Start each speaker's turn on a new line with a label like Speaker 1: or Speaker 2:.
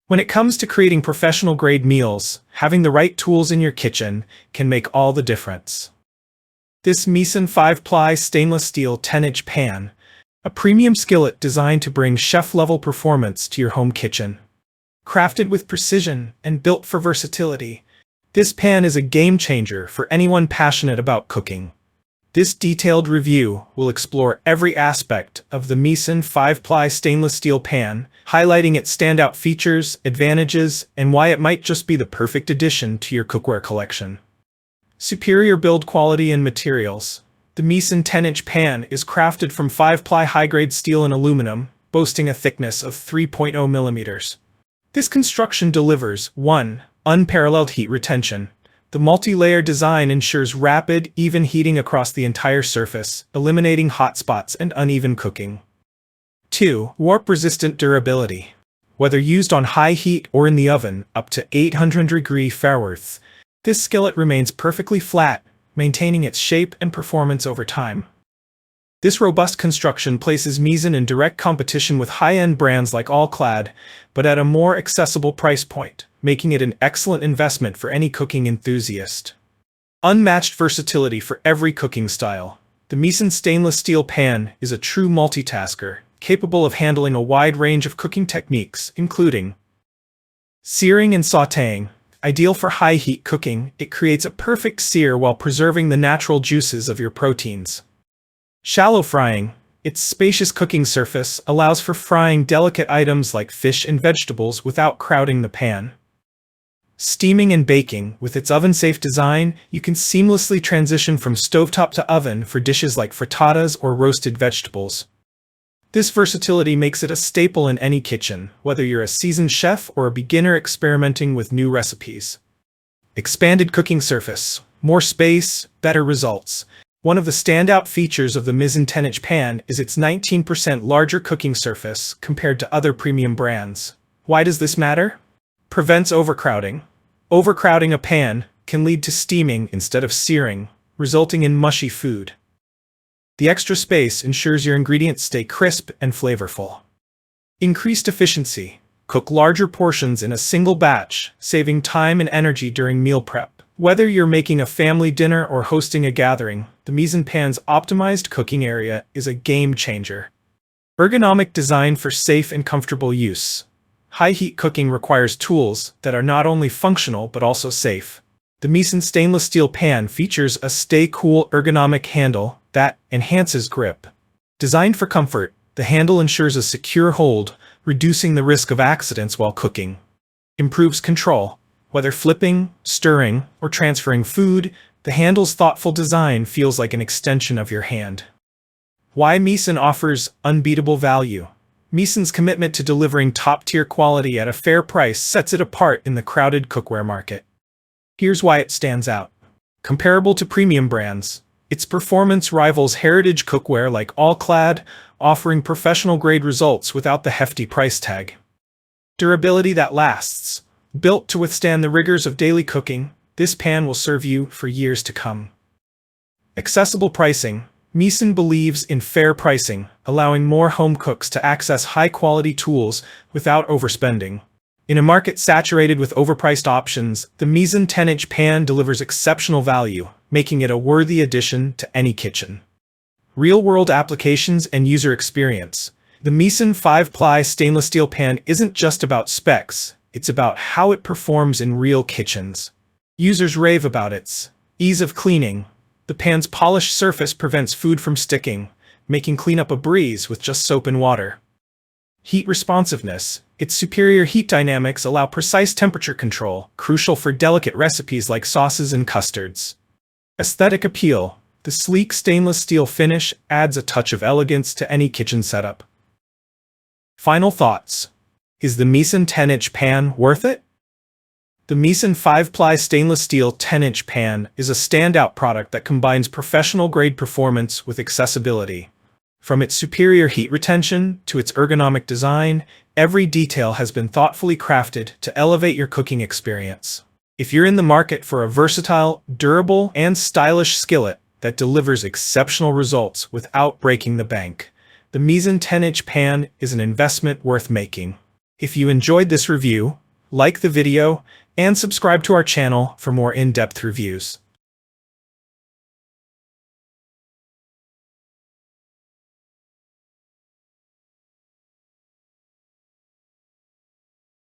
Speaker 1: When it comes to creating professional-grade meals, having the right tools in your kitchen can make all the difference. This Misen 5-Ply stainless steel 10-inch pan, a premium skillet designed to bring chef-level performance to your home kitchen. Crafted with precision and built for versatility, this pan is a game-changer for anyone passionate about cooking. This detailed review will explore every aspect of the Misen 5-Ply stainless steel pan, highlighting its standout features, advantages, and why it might just be the perfect addition to your cookware collection. Superior build quality and materials. The Misen 10-inch pan is crafted from 5-ply high-grade steel and aluminum, boasting a thickness of 3.0 millimeters. This construction delivers 1. Unparalleled heat retention. The multi-layer design ensures rapid, even heating across the entire surface, eliminating hot spots and uneven cooking. 2. Warp-resistant durability. Whether used on high heat or in the oven, up to 800 Fahrenheit, this skillet remains perfectly flat, maintaining its shape and performance over time. This robust construction places Misen in direct competition with high-end brands like All-Clad, but at a more accessible price point, making it an excellent investment for any cooking enthusiast. Unmatched versatility for every cooking style. The Misen stainless steel pan is a true multitasker, capable of handling a wide range of cooking techniques, including searing and sautéing. Ideal for high-heat cooking, it creates a perfect sear while preserving the natural juices of your proteins. Shallow frying. Its spacious cooking surface allows for frying delicate items like fish and vegetables without crowding the pan. Steaming and baking. With its oven-safe design, you can seamlessly transition from stovetop to oven for dishes like frittatas or roasted vegetables. This versatility makes it a staple in any kitchen, whether you're a seasoned chef or a beginner experimenting with new recipes. Expanded cooking surface. More space, better results. One of the standout features of the Misen 10-inch pan is its 19% larger cooking surface compared to other premium brands. Why does this matter? Prevents overcrowding. Overcrowding a pan can lead to steaming instead of searing, resulting in mushy food. The extra space ensures your ingredients stay crisp and flavorful. Increased efficiency. Cook larger portions in a single batch, saving time and energy during meal prep. Whether you're making a family dinner or hosting a gathering, the Misen pan's optimized cooking area is a game changer. Ergonomic design for safe and comfortable use. High-heat cooking requires tools that are not only functional but also safe. The Misen stainless steel pan features a stay-cool ergonomic handle that enhances grip. Designed for comfort, the handle ensures a secure hold, reducing the risk of accidents while cooking. Improves control. Whether flipping, stirring, or transferring food, the handle's thoughtful design feels like an extension of your hand. Why Misen offers unbeatable value. Misen's commitment to delivering top-tier quality at a fair price sets it apart in the crowded cookware market. Here's why it stands out. Comparable to premium brands, its performance rivals heritage cookware like All-Clad, offering professional-grade results without the hefty price tag. Durability that lasts. Built to withstand the rigors of daily cooking, this pan will serve you for years to come. Accessible pricing. Misen believes in fair pricing, allowing more home cooks to access high-quality tools without overspending. In a market saturated with overpriced options, the Misen 10-inch pan delivers exceptional value, making it a worthy addition to any kitchen. Real-world applications and user experience. The Misen 5-Ply stainless steel pan isn't just about specs, it's about how it performs in real kitchens. Users rave about its ease of cleaning. The pan's polished surface prevents food from sticking, making cleanup a breeze with just soap and water. Heat responsiveness. Its superior heat dynamics allow precise temperature control, crucial for delicate recipes like sauces and custards. Aesthetic appeal. The sleek stainless steel finish adds a touch of elegance to any kitchen setup. Final thoughts. Is the Misen 10-inch pan worth it? The Misen 5-Ply stainless steel 10-inch pan is a standout product that combines professional-grade performance with accessibility. From its superior heat retention to its ergonomic design, every detail has been thoughtfully crafted to elevate your cooking experience. If you're in the market for a versatile, durable, and stylish skillet that delivers exceptional results without breaking the bank, the Misen 10-inch pan is an investment worth making. If you enjoyed this review, like the video and subscribe to our channel for more in-depth reviews.